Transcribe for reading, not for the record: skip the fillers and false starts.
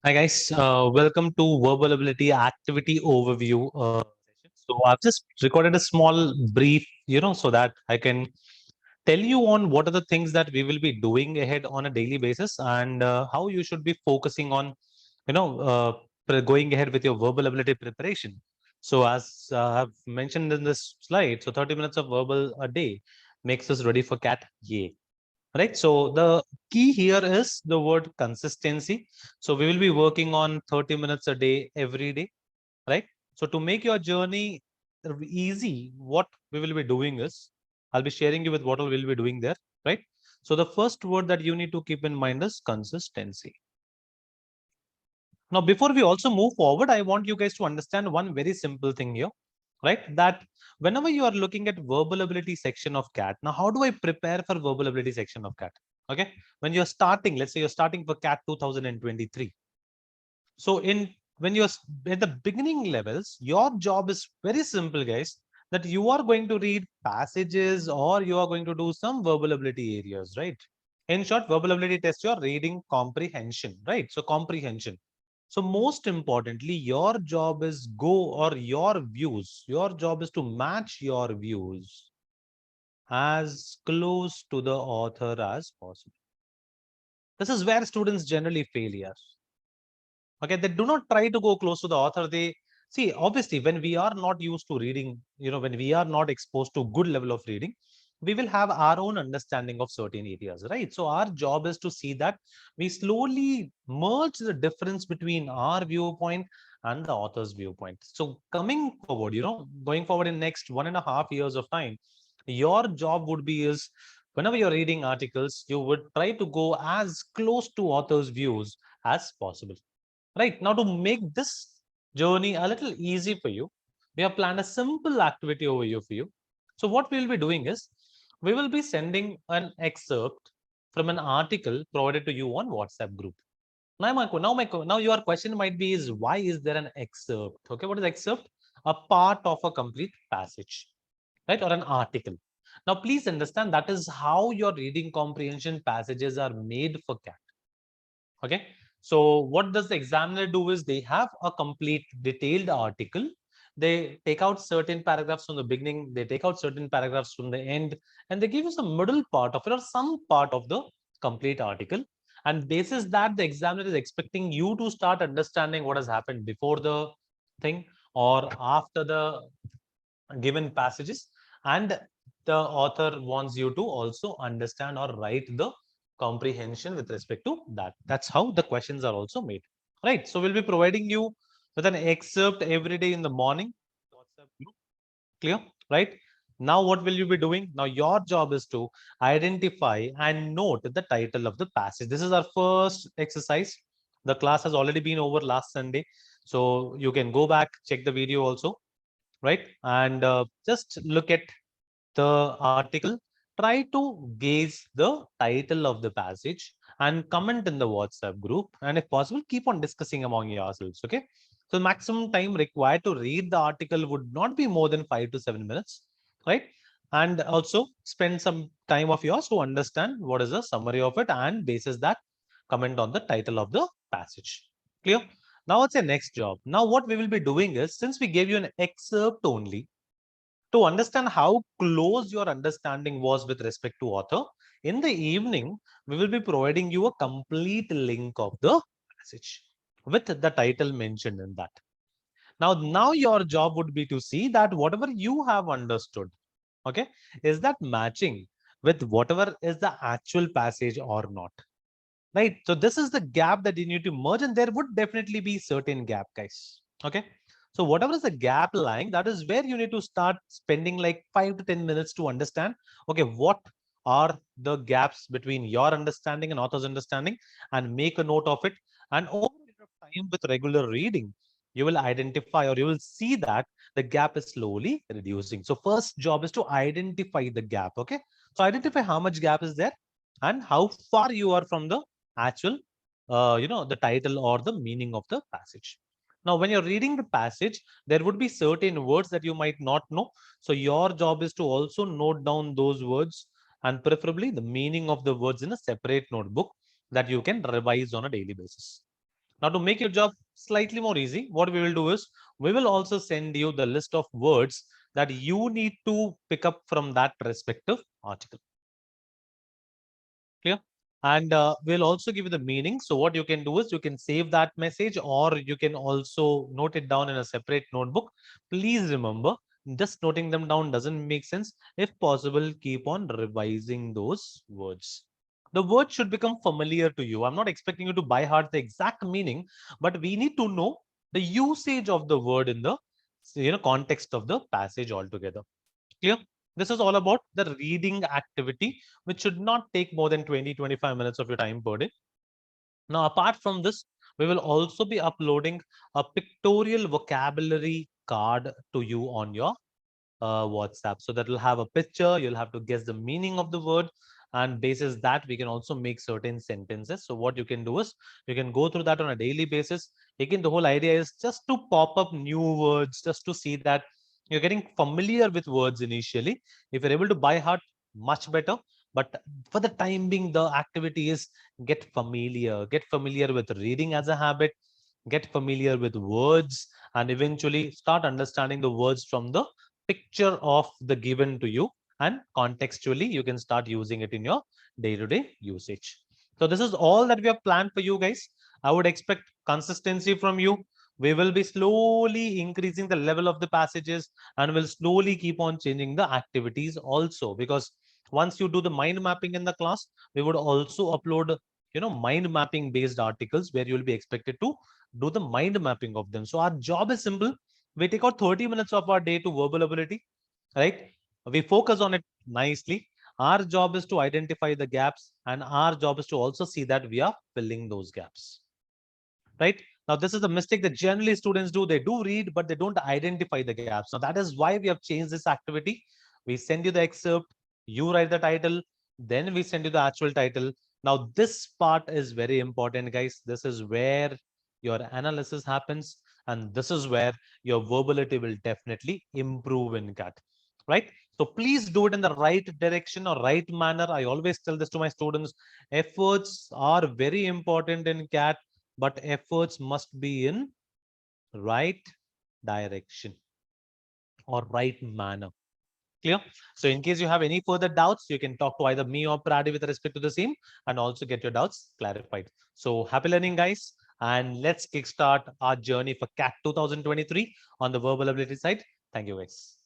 Hi guys, welcome to Verbal Ability Activity Overview session. So I've just recorded a small brief, so that I can tell you on what are the things that we will be doing ahead on a daily basis and how you should be focusing on, going ahead with your verbal ability preparation. So as I've mentioned in this slide, so 30 minutes of verbal a day makes us ready for cat. Yay. Right. So the key here is the word consistency. So we will be working on 30 minutes a day every day. Right. So to make your journey easy, what we will be doing is I'll be sharing you with what all we'll be doing there. Right. So the first word that you need to keep in mind is consistency. Now, before we also move forward, I want you guys to understand one very simple thing here, right? That whenever you are looking at verbal ability section of CAT, now how do I prepare for verbal ability section of CAT? Okay, when you're starting, let's say you're starting for CAT 2023. So when you're at the beginning levels, your job is very simple, guys. That you are going to read passages or you are going to do some verbal ability areas, right? In short, verbal ability test your reading comprehension, right? So comprehension. So most importantly, your job is your job is to match your views as close to the author as possible. This is where students generally fail here. Okay, they do not try to go close to the author. They see, obviously, when we are not used to reading, when we are not exposed to good level of reading, we will have our own understanding of certain areas, right? So our job is to see that we slowly merge the difference between our viewpoint and the author's viewpoint. So coming forward, going forward in next 1.5 years of time, your job would be is whenever you're reading articles, you would try to go as close to author's views as possible. Right. Now, to make this journey a little easy for you, we have planned a simple activity over here for you. So what we will be doing is we will be sending an excerpt from an article provided to you on WhatsApp group. Now your question might be is why is there an excerpt? Okay, what is excerpt? A part of a complete passage, right? Or an article. Now, please understand that is how your reading comprehension passages are made for CAT. Okay. So what does the examiner do is they have a complete detailed article. They take out certain paragraphs from the beginning, they take out certain paragraphs from the end, and they give you some middle part of it or some part of the complete article. And basis that the examiner is expecting you to start understanding what has happened before the thing or after the given passages, and the author wants you to also understand or write the comprehension with respect to that. That's how the questions are also made, right? So we'll be providing you with an excerpt every day in the morning. WhatsApp group. Clear? Right? Now what will you be doing? Now your job is to identify and note the title of the passage. This is our first exercise. The class has already been over last Sunday, so you can go back, check the video also, right? And just look at the article, try to gaze the title of the passage and comment in the WhatsApp group, and if possible keep on discussing among yourselves. Okay, so maximum time required to read the article would not be more than 5 to 7 minutes, right? And also spend some time of yours to understand what is the summary of it, and basis that comment on the title of the passage. Clear? Now what's your next job? Now what we will be doing is, since we gave you an excerpt only, to understand how close your understanding was with respect to author, in the evening we will be providing you a complete link of the passage with the title mentioned in that. Now your job would be to see that whatever you have understood, okay, is that matching with whatever is the actual passage or not, right? So this is the gap that you need to merge, and there would definitely be certain gap, guys. Okay, so whatever is the gap lying, that is where you need to start spending like 5 to 10 minutes to understand, okay, what are the gaps between your understanding and author's understanding, and make a note of it. And over a period of time with regular reading, you will identify or you will see that the gap is slowly reducing. So first job is to identify the gap. Okay, so identify how much gap is there and how far you are from the actual the title or the meaning of the passage. Now when you're reading the passage, there would be certain words that you might not know, so your job is to also note down those words, and preferably the meaning of the words in a separate notebook that you can revise on a daily basis. Now, to make your job slightly more easy, what we will do is we will also send you the list of words that you need to pick up from that respective article. Clear? And we'll also give you the meaning. So what you can do is you can save that message, or you can also note it down in a separate notebook. Please remember, just noting them down doesn't make sense. If possible, keep on revising those words. The word should become familiar to you. I'm not expecting you to by heart the exact meaning, but we need to know the usage of the word in the context of the passage altogether. Clear? This is all about the reading activity, which should not take more than 20-25 minutes of your time per day. Now, apart from this, we will also be uploading a pictorial vocabulary card to you on your WhatsApp. So that will have a picture, you'll have to guess the meaning of the word, and basis that we can also make certain sentences. So what you can do is you can go through that on a daily basis. Again, the whole idea is just to pop up new words, just to see that you're getting familiar with words initially. If you're able to by heart, much better. But for the time being, the activity is get familiar with reading as a habit, get familiar with words, and eventually start understanding the words from the picture of the given to you, and contextually you can start using it in your day-to-day usage. So this is all that we have planned for you guys. I would expect consistency from you. We will be slowly increasing the level of the passages, and will slowly keep on changing the activities also, because once you do the mind mapping in the class, we would also upload mind mapping based articles where you will be expected to do the mind mapping of them. So our job is simple. We take out 30 minutes of our day to verbal ability, right? We focus on it nicely. Our job is to identify the gaps, and our job is to also see that we are filling those gaps, right? Now, this is the mistake that generally students do. They do read, but they don't identify the gaps. Now, that is why we have changed this activity. We send you the excerpt, you write the title, then we send you the actual title. Now, this part is very important, guys. This is where your analysis happens, and this is where your verbality will definitely improve in CAT, right? So please do it in the right direction or right manner. I always tell this to my students. Efforts are very important in CAT, but efforts must be in right direction or right manner. Clear? So in case you have any further doubts, you can talk to either me or Pradi with respect to the same, and also get your doubts clarified. So happy learning, guys. And let's kickstart our journey for CAT 2023 on the verbal ability side. Thank you, guys.